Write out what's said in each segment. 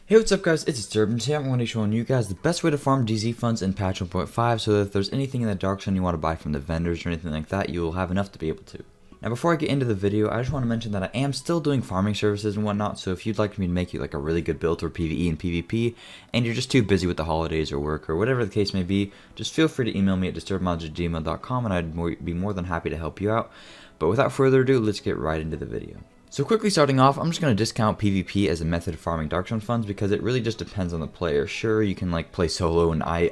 Hey, what's up guys, it's Disturbed. Today I'm going to be showing you guys the best way to farm DZ funds in patch 1.5 so that if there's anything in the dark zone you want to buy from the vendors or anything like that, you'll have enough to be able to. Now before I get into the video, I just want to mention that I am still doing farming services and whatnot, so if you'd like me to make you like a really good build for PvE and PvP, and you're just too busy with the holidays or work or whatever the case may be, just feel free to email me at disturbedmods@gmail.com and I'd be more than happy to help you out. But without further ado, let's get right into the video. So quickly starting off, I'm just going to discount PvP as a method of farming dark zone funds because it really just depends on the player. Sure, you can like play solo, and I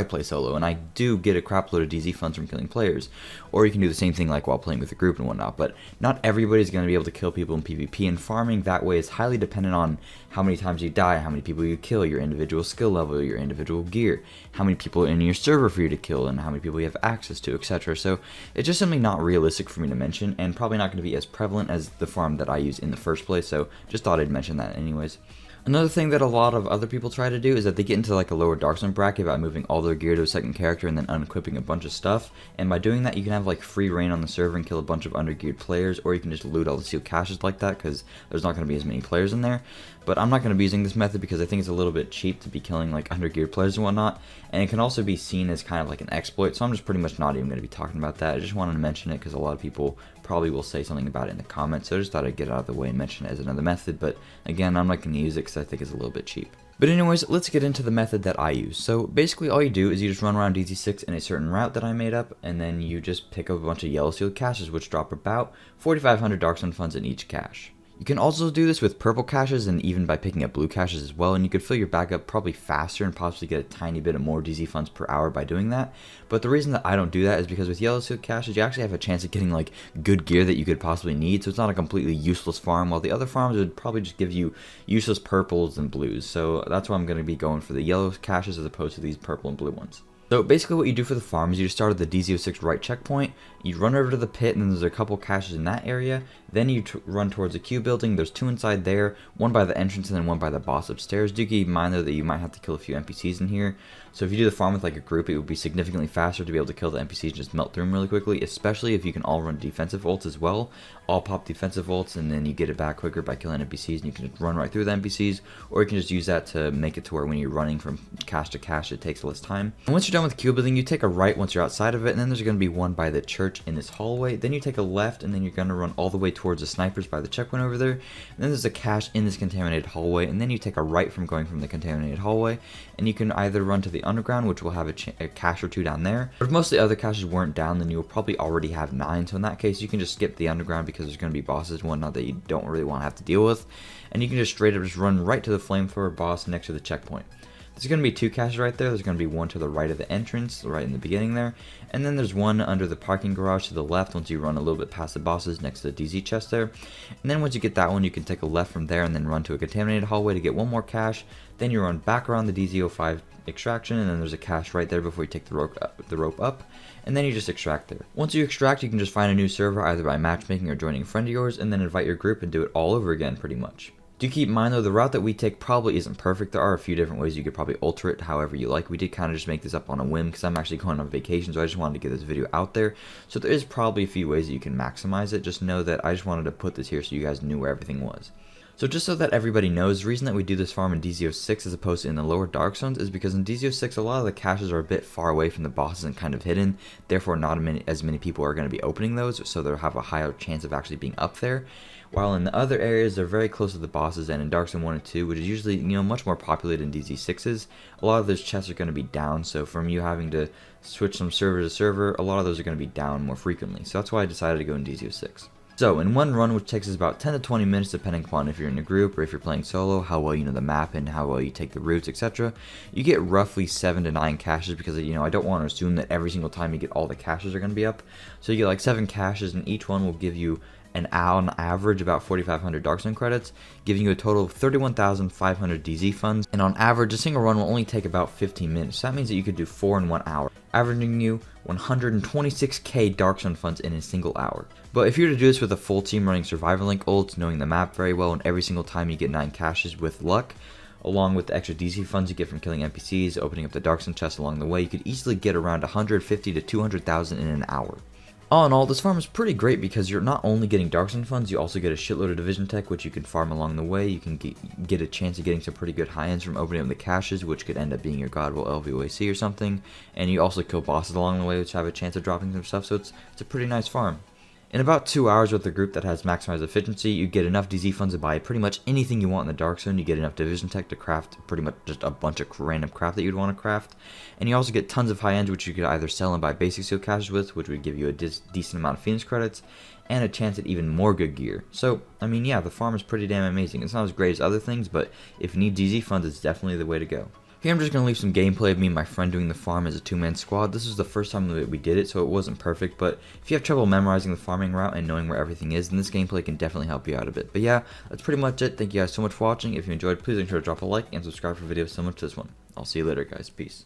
play solo, and I do get a crap load of DZ funds from killing players. Or you can do the same thing like while playing with a group and whatnot, but not everybody's going to be able to kill people in PvP, and farming that way is highly dependent on how many times you die, how many people you kill, your individual skill level, your individual gear, how many people are in your server for you to kill, and how many people you have access to, etc. So it's just something not realistic for me to mention, and probably not going to be as prevalent as the farm that I use in the first place, so just thought I'd mention that anyways. Another thing that a lot of other people try to do is that they get into like a lower dark zone bracket by moving all their gear to a second character and then unequipping a bunch of stuff, and by doing that you can have like free reign on the server and kill a bunch of undergeared players, or you can just loot all the sealed caches like that because there's not going to be as many players in there. But I'm not going to be using this method because I think it's a little bit cheap to be killing like undergeared players and whatnot, and it can also be seen as kind of like an exploit, so I'm just pretty much not even going to be talking about that. I just wanted to mention it because a lot of people probably will say something about it in the comments, so I just thought I'd get it out of the way and mention it as another method, but again, I'm not going to use it because I think it's a little bit cheap. But anyways, let's get into the method that I use. So basically all you do is you just run around DZ6 in a certain route that I made up, and then you just pick up a bunch of yellow sealed caches which drop about 4,500 dark zone funds in each cache. You can also do this with purple caches and even by picking up blue caches as well, and you could fill your bag up probably faster and possibly get a tiny bit of more DZ funds per hour by doing that. But the reason that I don't do that is because with yellow sealed caches you actually have a chance of getting like good gear that you could possibly need, so it's not a completely useless farm, while the other farms would probably just give you useless purples and blues. So that's why I'm going to be going for the yellow caches as opposed to these purple and blue ones. So basically what you do for the farm is you just start at the DZ06 right checkpoint, you run over to the pit, and then there's a couple caches in that area, then you run towards the Q building. There's two inside there, one by the entrance and then one by the boss upstairs. Do keep in mind though that you might have to kill a few NPCs in here, so if you do the farm with like a group, it would be significantly faster to be able to kill the NPCs and just melt through them really quickly, especially if you can all run defensive ults as well. All pop defensive ults and then you get it back quicker by killing NPCs, and you can just run right through the NPCs, or you can just use that to make it to where when you're running from cache to cache it takes less time. And once you're done with the Q building, you take a right once you're outside of it, and then there's going to be one by the church in this hallway. Then you take a left, and then you're going to run all the way towards the snipers by the checkpoint over there, and then there's a cache in this contaminated hallway, and then you take a right from going from the contaminated hallway, and you can either run to the underground, which will have a cache or two down there, but if most of the other caches weren't down, then you'll probably already have 9, so in that case you can just skip the underground because there's going to be bosses and whatnot that you don't really want to have to deal with, and you can just straight up just run right to the flamethrower boss next to the checkpoint. There's going to be 2 caches right there. There's going to be one to the right of the entrance, right in the beginning there, and then there's one under the parking garage to the left once you run a little bit past the bosses next to the DZ chest there. And then once you get that one, you can take a left from there and then run to a contaminated hallway to get one more cache. Then you run back around the DZ05 extraction, and then there's a cache right there before you take the rope up, and then you just extract there. Once you extract, you can just find a new server either by matchmaking or joining a friend of yours, and then invite your group and do it all over again pretty much. Do keep in mind though, the route that we take probably isn't perfect. There are a few different ways you could probably alter it however you like. We did kind of just make this up on a whim because I'm actually going on vacation, so I just wanted to get this video out there. So there is probably a few ways that you can maximize it. Just know that I just wanted to put this here so you guys knew where everything was. So just so that everybody knows, the reason that we do this farm in DZ06 as opposed to in the lower dark zones is because in DZ06 a lot of the caches are a bit far away from the bosses and kind of hidden, therefore not as many people are going to be opening those, so they'll have a higher chance of actually being up there. While in the other areas they're very close to the bosses, and in Dark Zone 1 and 2, which is usually much more populated than DZ6's, a lot of those chests are going to be down, so from you having to switch from server to server, a lot of those are going to be down more frequently, so that's why I decided to go in DZ06. So in one run, which takes us about 10 to 20 minutes depending upon if you're in a group or if you're playing solo, how well you know the map and how well you take the routes, etc., you get roughly 7 to 9 caches because I don't want to assume that every single time you get all the caches are going to be up. So you get like 7 caches, and each one will give you on average about 4,500 dark zone credits, giving you a total of 31,500 DZ funds, and on average a single run will only take about 15 minutes, so that means that you could do 4 in 1 hour, averaging you 126k dark zone funds in a single hour. But if you were to do this with a full team running survivor link ults, knowing the map very well, and every single time you get 9 caches with luck, along with the extra DZ funds you get from killing NPCs, opening up the dark zone chest along the way, you could easily get around 150 to 200,000 in an hour. All in all, this farm is pretty great because you're not only getting Dark Zone funds, you also get a shitload of Division Tech, which you can farm along the way. You can get a chance of getting some pretty good high-ends from opening up the caches, which could end up being your Godwell LVOAC or something. And you also kill bosses along the way, which have a chance of dropping some stuff, so it's a pretty nice farm. In about 2 hours with a group that has maximized efficiency, you get enough DZ funds to buy pretty much anything you want in the Dark Zone. You get enough Division Tech to craft pretty much just a bunch of random crap that you'd want to craft. And you also get tons of high ends, which you could either sell and buy basic seal caches with, which would give you a decent amount of Phoenix credits, and a chance at even more good gear. So, I mean, yeah, the farm is pretty damn amazing. It's not as great as other things, but if you need DZ funds, it's definitely the way to go. Here I'm just going to leave some gameplay of me and my friend doing the farm as a 2-man squad. This was the first time that we did it, so it wasn't perfect, but if you have trouble memorizing the farming route and knowing where everything is, then this gameplay can definitely help you out a bit. But yeah, that's pretty much it. Thank you guys so much for watching. If you enjoyed, please make sure to drop a like and subscribe for videos similar to this one. I'll see you later, guys. Peace.